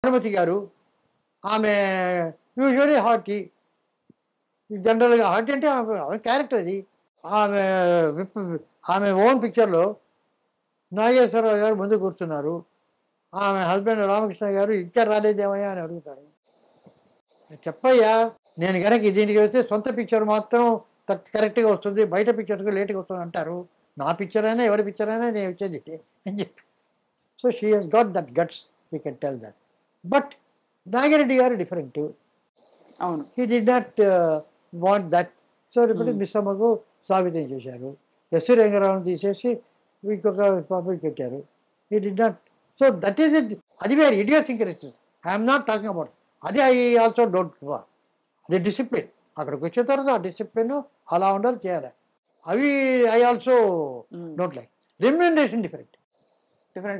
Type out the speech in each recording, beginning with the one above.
భానుమతి గారు, ఆమె usually hearty, జనరల్గా హార్టీ అంటే ఆమె క్యారెక్టర్ అది. ఆమె ఆమె ఓన్ పిక్చర్లో నాగేశ్వరరావు గారు ముందు కూర్చున్నారు, ఆమె హస్బెండ్ రామకృష్ణ గారు ఇంకా రాలేదేమయ్యా అని అడుగుతారు. చెప్పయ్యా, నేను కనుక దీనికి వస్తే సొంత పిక్చర్ మాత్రం కరెక్ట్గా వస్తుంది, బయట పిక్చర్స్కి లేట్గా వస్తుంది అంటారు. నా పిక్చర్ అయినా ఎవరి పిక్చర్ అయినా నేను వచ్చేది అని చెప్పి. So she has got that guts, we can tell that. But Nagireddy గారు డిఫరెంట్. అవును, he did not want that. So ఇప్పుడు మిస్సమ్మకు సాబితం చేశారు, ఎస్వి రంగారావు తీసేసి ఇంకొక పాపకి పెట్టారు. He did not. So that is it. అది వేరే idiosyncrasy. I'm not talking about అది. I also don't want. అది డిసిప్లిన్. అక్కడికి వచ్చిన తర్వాత ఆ డిసిప్లిన్ అలా ఉండాలి, చేయాలి. అవి I also don't like. Remuneration different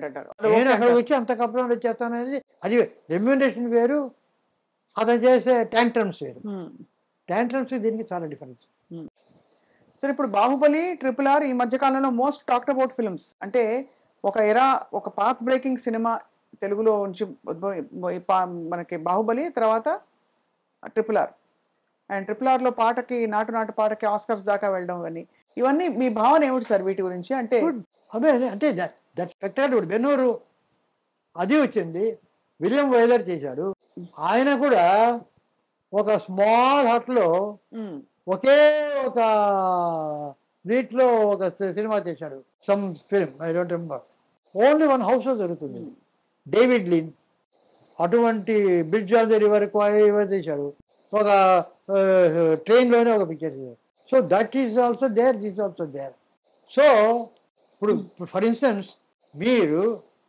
అంటారు. నేను అక్కడికి వచ్చి అంత కంప్లైంట్ వచ్చేస్తాను అనేది అది. రెమ్యూనరేషన్ వేరు, అతను చేసే ట్యాంట్రమ్స్ వేరు. ట్యాంట్రమ్స్ దీనికి చాలా డిఫరెన్స్. సరే, ఇప్పుడు బాహుబలి, RRR ఈ మధ్య కాలంలో మోస్ట్ టాక్డ్ అబౌట్ ఫిల్మ్స్. అంటే ఒక పాత్ బ్రేకింగ్ సినిమా తెలుగులో నుంచి మనకి బాహుబలి, తర్వాత RRR. అండ్ RRRలో పాటకి, నాటు పాటకి ఆస్కర్స్ దాకా వెళ్ళడం అని, ఇవన్నీ మీ భావన ఏమిటి సార్ వీటి గురించి? అంటే అదే అంటే దట్ స్పెక్టాక్యులర్. బెన్నూరు అది వచ్చింది, విలియం వైలర్ చేశాడు. ఆయన కూడా ఒక స్మాల్ హట్లో ఒకే ఒక వీటిలో ఒక సినిమా చేశాడు, some film, I don't remember. Only one హౌస్లో జరుగుతుంది. డేవిడ్ లిన్ అటువంటి బ్రిడ్జ్ ఆన్ ది రివర్ చేశాడు, ఒక ట్రైన్లోనే ఒక పిక్చర్ చేశాడు. So that is also there, this also there. So ఇప్పుడు ఫర్ ఇన్స్టెన్స్ మీరు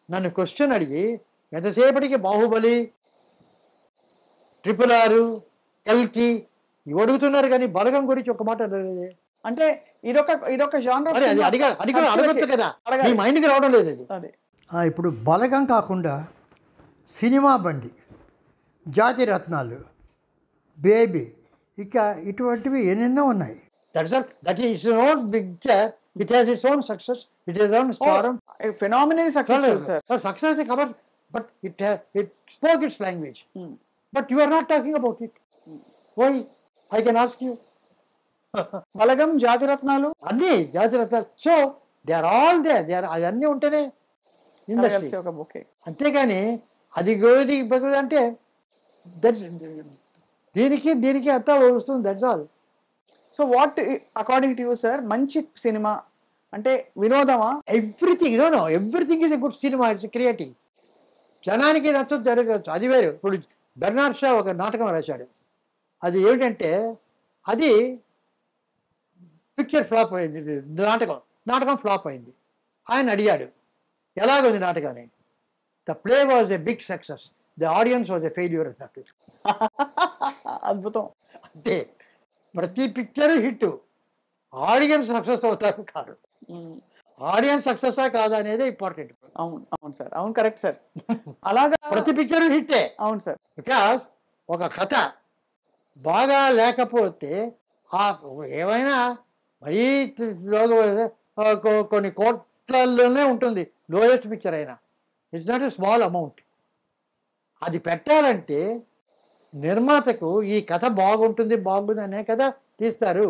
నన్ను క్వశ్చన్ అడిగి ఎంతసేపటికి బాహుబలి, RRR, కల్కి ఇవి అడుగుతున్నారు, కానీ బలగం గురించి ఒక మాట అడగలేదే. అంటే ఇదొక జానర్. అది అడగొచ్చు కదా, మీ మైండ్కి రావడం లేదు అది. ఇప్పుడు బలగం కాకుండా సినిమా బండి, జాతి రత్నాలు, బేబీ, ఇక ఇటువంటివి ఎన్నెన్నో ఉన్నాయి. That is its own picture. It has its own success. It is own storm. Phenomenal successful sir. Success cover, but it spoke its language. But you are not talking about it. Why? I can ask you. Balagam, Jathi Ratnalu, అన్నీ Jathi Ratnalu. So they are all they are. అవన్నీ ఉంటేనే industry. ఒక bouquet. అంతేగాని అది గోది అంటే that's దీనికి అంతా వస్తుంది. That's all. So what according to you sir మంచి సినిమా అంటే? వినోదమా? Everything. No everything is a good cinema. It's creative. జనానికి నచ్చదు, జరగచ్చు, అది వేరు. ఇప్పుడు బెర్నార్డ్ షా ఒక నాటకం రాశాడు. అది ఏమిటంటే అది పిక్చర్ ఫ్లాప్ అయింది. నాటకం ఫ్లాప్ అయింది. ఆయన అడిగాడు ఎలాగుంది నాటకాన్ని. The play was a big success, the audience was a failure అన్నట్టు. అద్భుతం. అంటే ప్రతి పిక్చర్ హిట్, ఆడియన్స్ సక్సెస్ అవుతారు కాదు. ఆడియన్స్ సక్సెస్ కాదా అనేది ఇంపార్టెంట్. అవును సార్, అవును, కరెక్ట్ సార్. అలాగా ప్రతి పిక్చర్ హిట్టే. అవును సార్. బికాస్ ఒక కథ బాగా లేకపోతే ఏమైనా మరీ కొన్ని కోట్లలోనే ఉంటుంది లోయెస్ట్ పిక్చర్ అయినా. It's not a small amount. అది పెట్టాలంటే నిర్మాతకు ఈ కథ బాగుంటుంది అనే కదా తీస్తారు.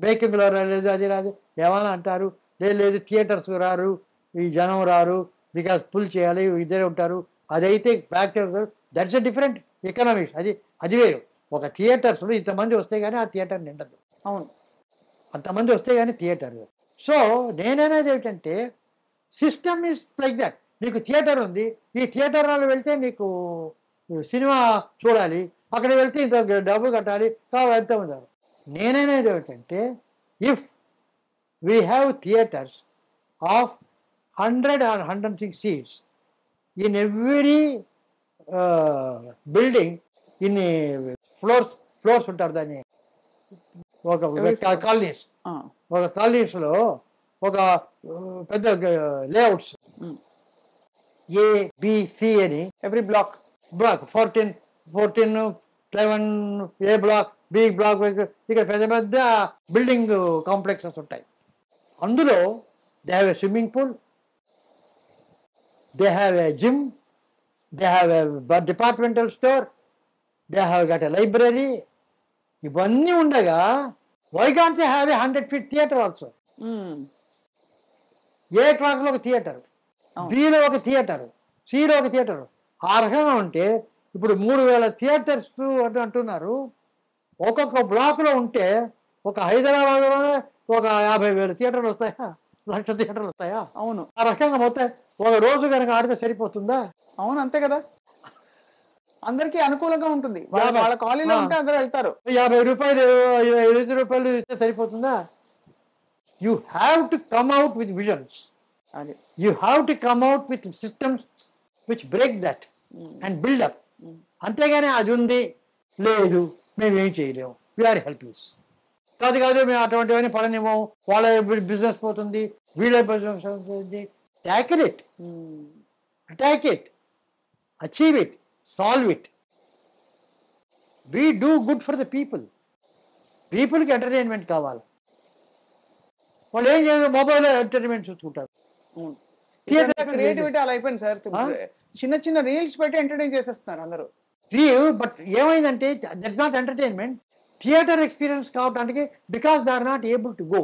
మేకింగ్లో రాలేదు, అది రాదు ఏమైనా అంటారు. లేదు థియేటర్స్ రారు, ఈ జనం రారు, బికాస్ పుల్ చేయాలి, ఇద్దరే ఉంటారు. అదైతే factor. That's a different economics. అది వేరు. ఒక థియేటర్స్లో ఇంతమంది వస్తే కానీ ఆ థియేటర్ నిండదు. అవును, అంతమంది వస్తే కానీ థియేటర్. సో నేననేది ఏమిటంటే సిస్టమ్ ఈజ్ లైక్ దట్. నీకు థియేటర్ ఉంది, ఈ థియేటర్ వాళ్ళు వెళ్తే నీకు సినిమా చూడాలి, అక్కడ వెళ్తే ఇంత డబ్బు కట్టాలి, ఎంత ఉండాలి. నేననేది ఏమిటంటే if we have theatres of 100 or 106 seats in every building, ఇన్ని ఫ్లోర్స్ ఉంటారు దాన్ని, ఒక కాలనీస్, ఒక కాలనీస్లో ఒక పెద్ద లేఅవుట్స్ ఏబిసి అని, every block 14, 11 A block, B block, ఇక్కడ పెద్ద పెద్ద బిల్డింగ్ కాంప్లెక్సెస్ ఉంటాయి. అందులో they have a swimming pool, they have a gym, they have a departmental store, they have got a library. ఇవన్నీ ఉండగా why can't they have a 100 feet theatre also? ఏ క్లాస్లో ఒక theatre, below ఒక theatre, సిలో ఒక theatre. ఆ రకంగా ఉంటే ఇప్పుడు 3000 థియేటర్స్ అంటున్నారు. ఒక్కొక్క బ్లాక్లో ఉంటే ఒక హైదరాబాద్లోనే ఒక 50,000 థియేటర్లు వస్తాయా, 1,00,000 థియేటర్లు వస్తాయా? అవును, ఆ రకంగా మొత్తం ఒక రోజు కనుక ఆడితే సరిపోతుందా? అవును, అంతే కదా. అందరికీ అనుకూలంగా ఉంటుంది. వాళ్ళ కాలనీలో ఉంటే అందరూ వెళ్తారు. 50 రూపాయలు, 25 రూపాయలు ఇస్తే సరిపోతుందా? You have to come out with visions. అది you have to come out with systems which break that and build up. అంతేగాని అది ఉంది లేదు మేమేం చేయలేము, వీఆర్ హెల్ప్లెస్. కాదు మేము అటువంటివన్నీ పడనివ్వము, వాళ్ళ బిజినెస్ పోతుంది, వీళ్ళ బిజినెస్ పోతుంది. Tackle it, attack it, achieve it, solve it. We do good for the people. పీపుల్కి ఎంటర్టైన్మెంట్ కావాలి. వాళ్ళు ఏం చేయరు, మొబైల్లో ఎంటర్టైన్మెంట్ చూసుకుంటారు. క్రియేటివిటీ అలా అయిపోయింది సార్. చిన్న చిన్న రీల్స్ పెట్టి ఎంటర్టైన్ చేసేస్తున్నారు అందరూ. బట్ ఏమైందంటే that's not entertainment. Theatre experience కావడానికి because they are not able to go.